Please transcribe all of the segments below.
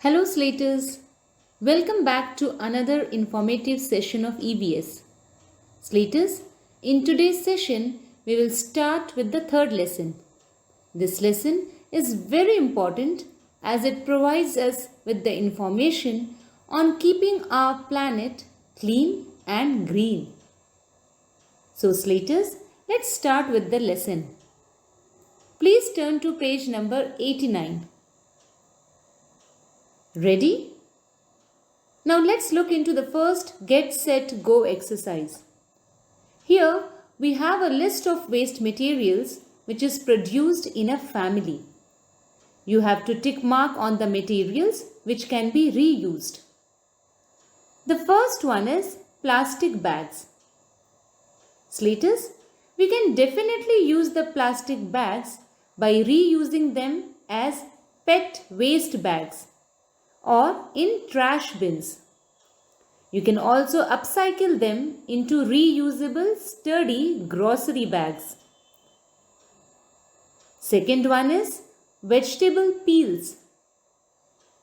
Hello Slaters, welcome back to another informative session of EVS. Slaters, in today's session we will start with the third lesson. This lesson is very important as it provides us with the information on keeping our planet clean and green. So Slaters, let's start with the lesson. Please turn to page number 89. Ready? Now let's look into the first Get Set Go exercise. Here we have a list of waste materials which is produced in a family. You have to tick mark on the materials which can be reused. The first one is plastic bags. Slaters, we can definitely use the plastic bags by reusing them as PET waste bags or in trash bins. You can also upcycle them into reusable sturdy grocery bags. Second one is vegetable peels.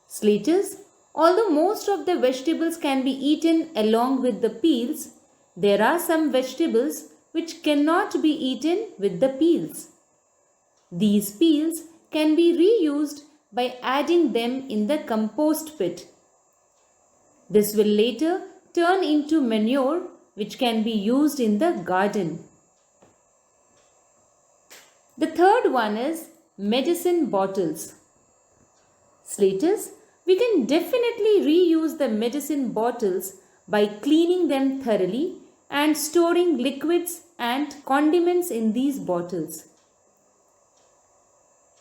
Slaters, although most of the vegetables can be eaten along with the peels, there are some vegetables which cannot be eaten with the peels. These peels can be reused by adding them in the compost pit. This will later turn into manure which can be used in the garden. The third one is medicine bottles. Slaters, we can definitely reuse the medicine bottles by cleaning them thoroughly and storing liquids and condiments in these bottles.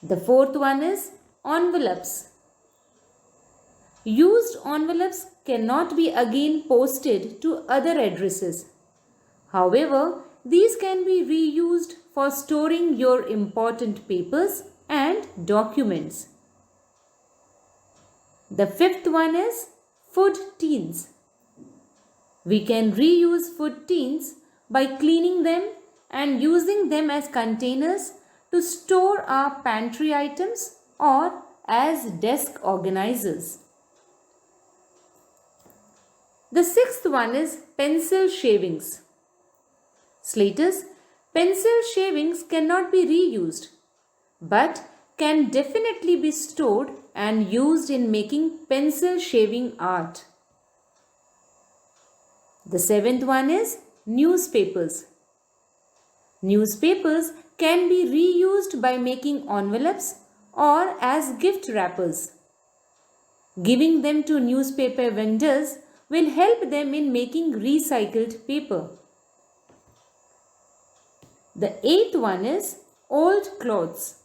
The fourth one is envelopes. Used envelopes cannot be again posted to other addresses. However, these can be reused for storing your important papers and documents. The fifth one is food tins. We can reuse food tins by cleaning them and using them as containers to store our pantry items or as desk organizers. The sixth one is pencil shavings. Slaters, pencil shavings cannot be reused but can definitely be stored and used in making pencil shaving art. The seventh one is newspapers. Newspapers can be reused by making envelopes or as gift wrappers. Giving them to newspaper vendors will help them in making recycled paper. The eighth one is old clothes.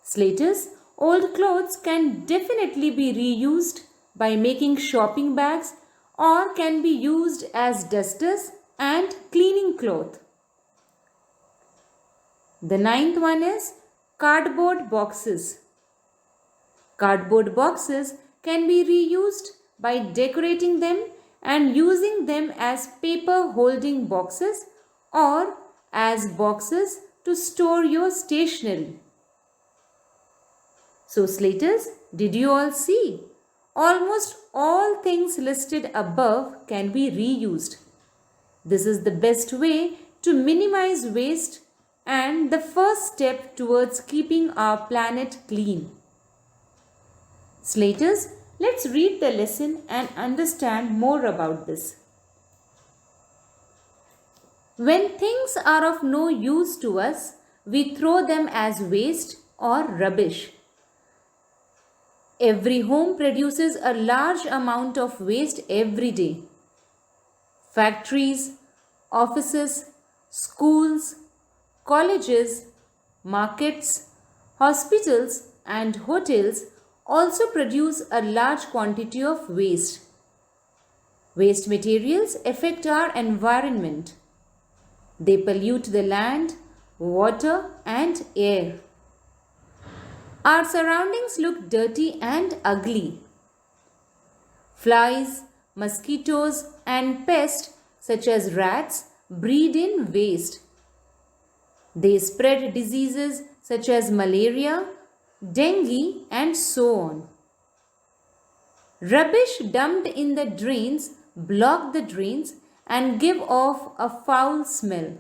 Slaters, old clothes can definitely be reused by making shopping bags or can be used as dusters and cleaning cloth. The ninth one is cardboard boxes. Cardboard boxes can be reused by decorating them and using them as paper holding boxes or as boxes to store your stationery. So Slaters, did you all see? Almost all things listed above can be reused. This is the best way to minimize waste and the first step towards keeping our planet clean. Slaters, let's read the lesson and understand more about this. When things are of no use to us, we throw them as waste or rubbish. Every home produces a large amount of waste every day. Factories, offices, schools, colleges, markets, hospitals and hotels also produce a large quantity of waste. Waste materials affect our environment. They pollute the land, water and air. Our surroundings look dirty and ugly. Flies, mosquitoes and pests such as rats breed in waste. They spread diseases such as malaria, dengue and so on. Rubbish dumped in the drains block the drains and give off a foul smell.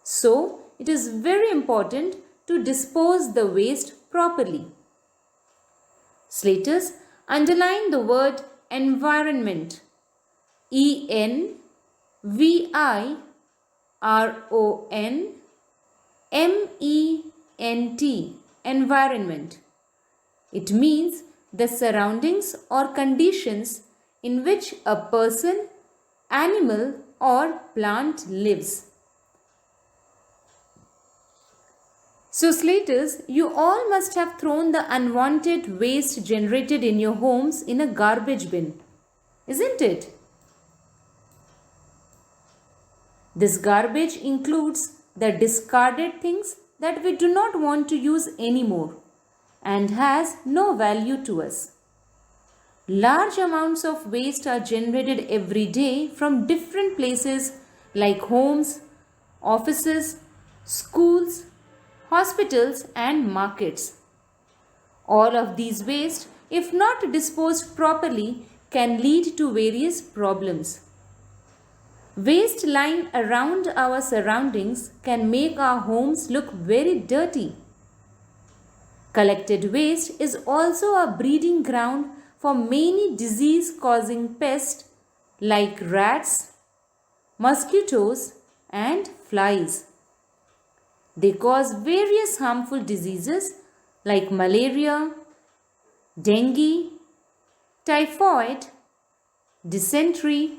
So, it is very important to dispose the waste properly. Slaters, underline the word environment. ENVIRONMENT, environment. It means the surroundings or conditions in which a person, animal or plant lives. So Slaters, you all must have thrown the unwanted waste generated in your homes in a garbage bin, isn't it? This garbage includes the discarded things that we do not want to use anymore and has no value to us. Large amounts of waste are generated every day from different places like homes, offices, schools, hospitals and markets. All of these waste, if not disposed properly, can lead to various problems. Waste lying around our surroundings can make our homes look very dirty. Collected waste is also a breeding ground for many disease-causing pests like rats, mosquitoes and flies. They cause various harmful diseases like malaria, dengue, typhoid, dysentery,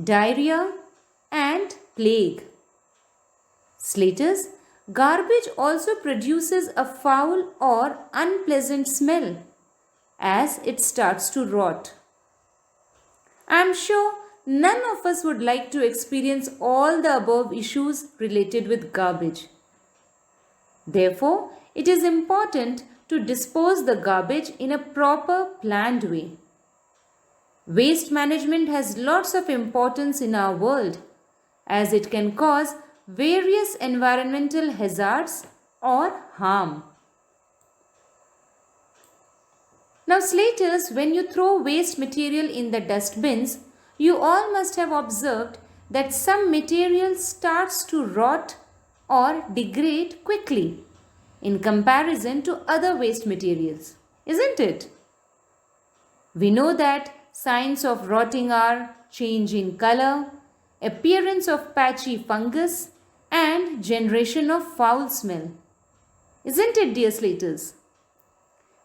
diarrhea and plague. Slaters, garbage also produces a foul or unpleasant smell as it starts to rot. I am sure none of us would like to experience all the above issues related with garbage. Therefore, it is important to dispose the garbage in a proper, planned way. Waste management has lots of importance in our world as it can cause various environmental hazards or harm. Now Slaters, when you throw waste material in the dustbins, you all must have observed that some material starts to rot or degrade quickly in comparison to other waste materials, isn't it? We know that signs of rotting are change in color, appearance of patchy fungus and generation of foul smell. Isn't it, dear Slaters?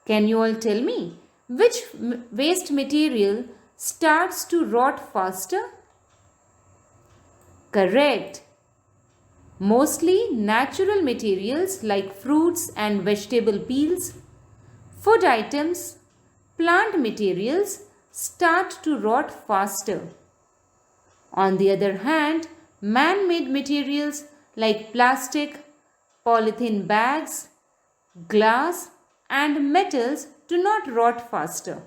Can you all tell me which waste material starts to rot faster? Correct. Mostly natural materials like fruits and vegetable peels, food items, plant materials start to rot faster. On the other hand, man-made materials like plastic, polythene bags, glass and metals do not rot faster.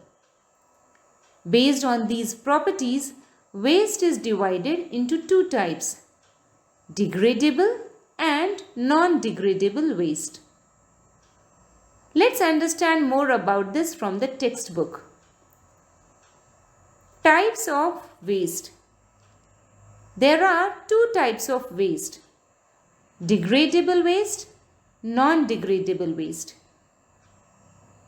Based on these properties, waste is divided into two types: degradable and non-degradable waste. Let's understand more about this from the textbook. Types of waste. There are two types of waste: degradable waste, non-degradable waste.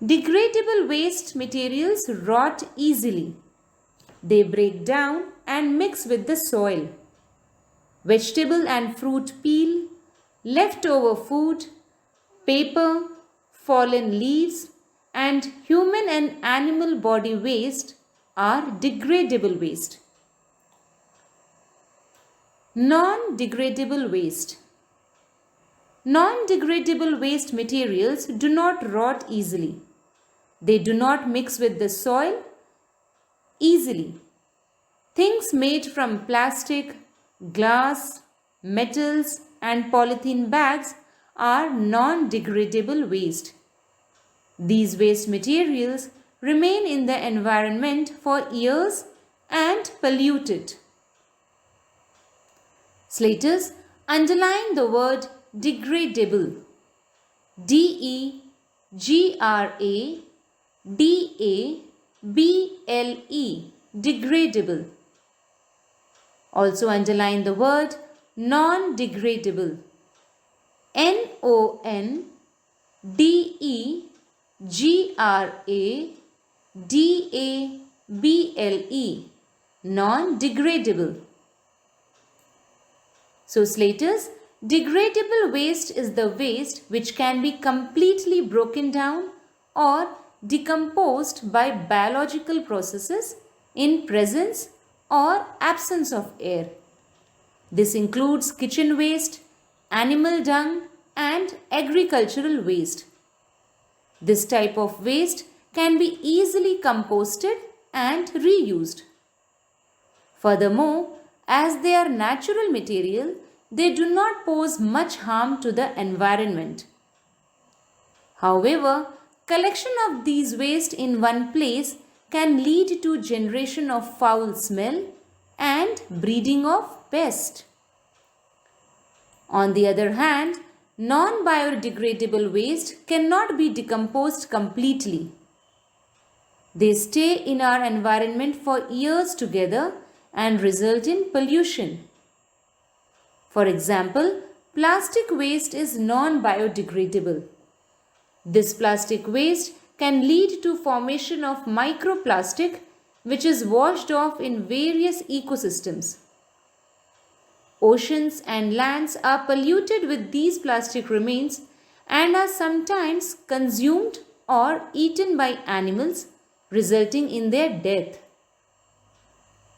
Degradable waste materials rot easily. They break down and mix with the soil. Vegetable and fruit peel, leftover food, paper, fallen leaves, and human and animal body waste are degradable waste. Non-degradable waste. Non-degradable waste materials do not rot easily. They do not mix with the soil easily. Things made from plastic, glass, metals and polythene bags are non-degradable waste. These waste materials remain in the environment for years and pollute it. Slaters, underline the word degradable. DEGRADABLE. degradable. Also underline the word non-degradable. NONDEGRADABLE, non-degradable. So slaters, degradable waste is the waste which can be completely broken down or decomposed by biological processes in presence or absence of air. This includes kitchen waste, animal dung, and agricultural waste. This type of waste can be easily composted and reused. Furthermore, as they are natural material, they do not pose much harm to the environment. However, collection of these waste in one place can lead to generation of foul smell and breeding of pests. On the other hand, non-biodegradable waste cannot be decomposed completely. They stay in our environment for years together and result in pollution. For example, plastic waste is non-biodegradable. This plastic waste can lead to formation of microplastic which is washed off in various ecosystems. Oceans and lands are polluted with these plastic remains and are sometimes consumed or eaten by animals, resulting in their death.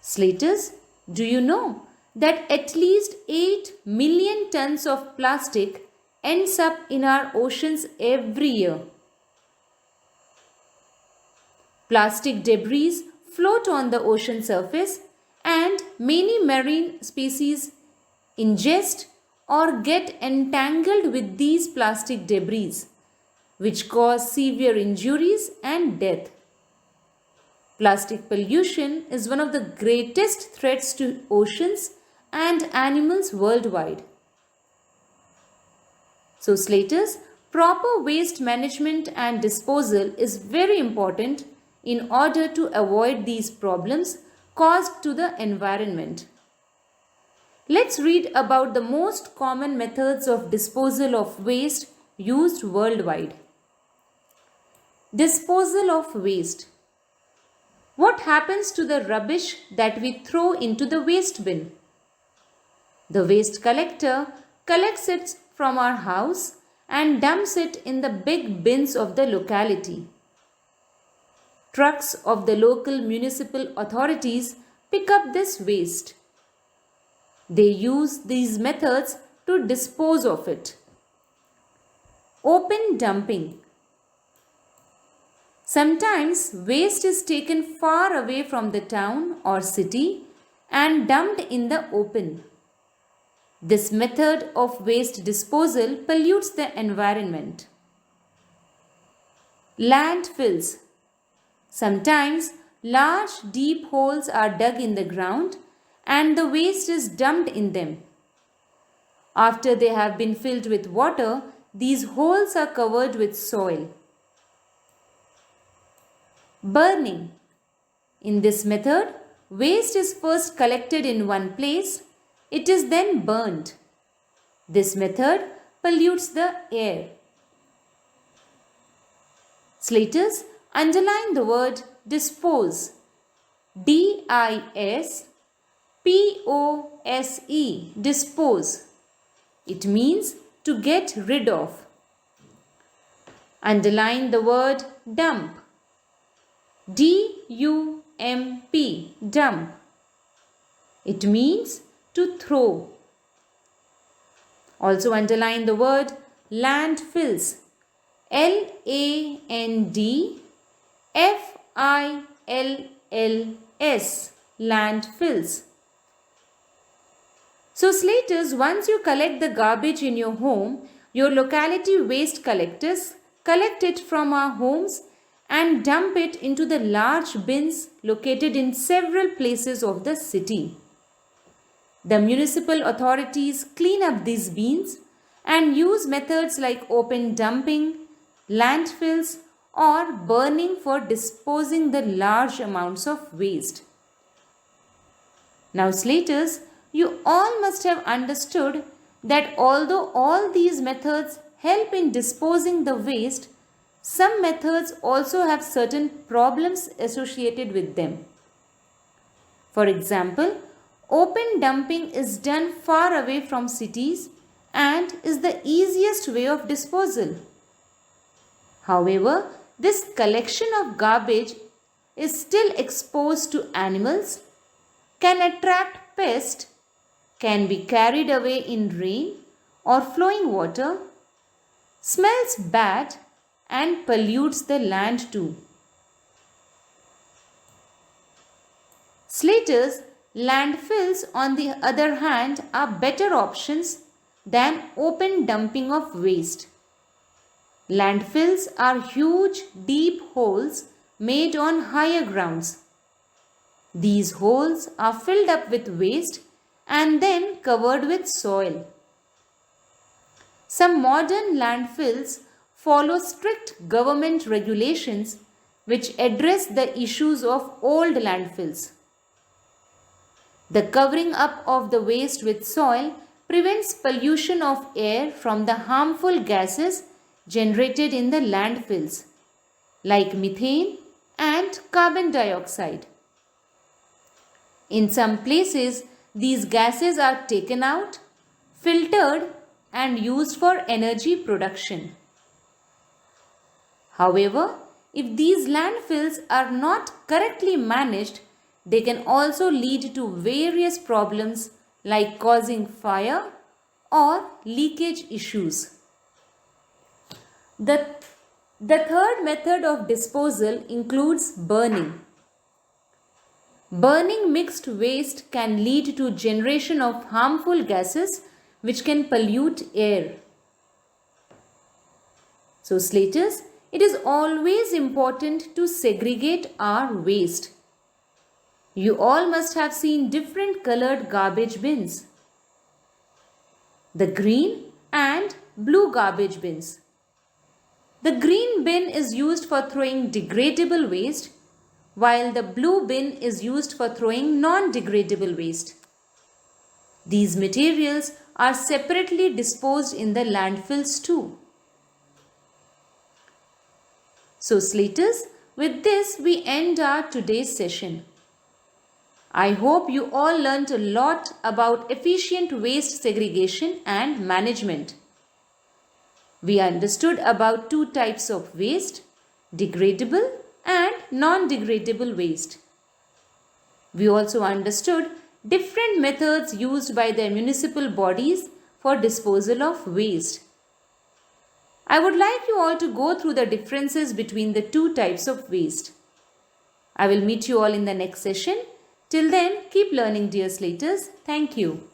Slaters, do you know that at least 8 million tons of plastic ends up in our oceans every year? Plastic debris float on the ocean surface and many marine species ingest or get entangled with these plastic debris, which cause severe injuries and death. Plastic pollution is one of the greatest threats to oceans and animals worldwide. So slaters, proper waste management and disposal is very important in order to avoid these problems caused to the environment. Let's read about the most common methods of disposal of waste used worldwide. Disposal of waste. What happens to the rubbish that we throw into the waste bin? The waste collector collects it from our house and dumps it in the big bins of the locality. Trucks of the local municipal authorities pick up this waste. They use these methods to dispose of it. Open dumping. Sometimes waste is taken far away from the town or city and dumped in the open. This method of waste disposal pollutes the environment. Landfills. Sometimes large deep holes are dug in the ground and the waste is dumped in them. After they have been filled with water, these holes are covered with soil. Burning. In this method, waste is first collected in one place. It is then burned. This method pollutes the air. Slaters, underline the word dispose. D-I-S-P-O-S-E, dispose. It means to get rid of. Underline the word dump. D-U-M-P, dump. It means to throw. Also underline the word landfills. L-A-N-D-F-I-L-L-S, landfills. So slaters, once you collect the garbage in your home, your locality waste collectors collect it from our homes and dump it into the large bins located in several places of the city. The municipal authorities clean up these bins and use methods like open dumping, landfills, or burning for disposing the large amounts of waste. Now, Slaters, you all must have understood that although all these methods help in disposing the waste, some methods also have certain problems associated with them. For example, open dumping is done far away from cities and is the easiest way of disposal. However, this collection of garbage is still exposed to animals, can attract pests, can be carried away in rain or flowing water, smells bad and pollutes the land too. Slaters, landfills on the other hand are better options than open dumping of waste. Landfills are huge, deep holes made on higher grounds. These holes are filled up with waste and then covered with soil. Some modern landfills follow strict government regulations which address the issues of old landfills. The covering up of the waste with soil prevents pollution of air from the harmful gases generated in the landfills, like methane and carbon dioxide. In some places, these gases are taken out, filtered, and used for energy production. However, if these landfills are not correctly managed, they can also lead to various problems like causing fire or leakage issues. The third method of disposal includes burning. Burning mixed waste can lead to generation of harmful gases which can pollute air. So, Slaters, it is always important to segregate our waste. You all must have seen different colored garbage bins. The green and blue garbage bins. The green bin is used for throwing degradable waste, while the blue bin is used for throwing non-degradable waste. These materials are separately disposed in the landfills too. So, Slaters, with this we end our today's session. I hope you all learnt a lot about efficient waste segregation and management. We understood about two types of waste, degradable and non-degradable waste. We also understood different methods used by the municipal bodies for disposal of waste. I would like you all to go through the differences between the two types of waste. I will meet you all in the next session. Till then, keep learning, dear Slaters. Thank you.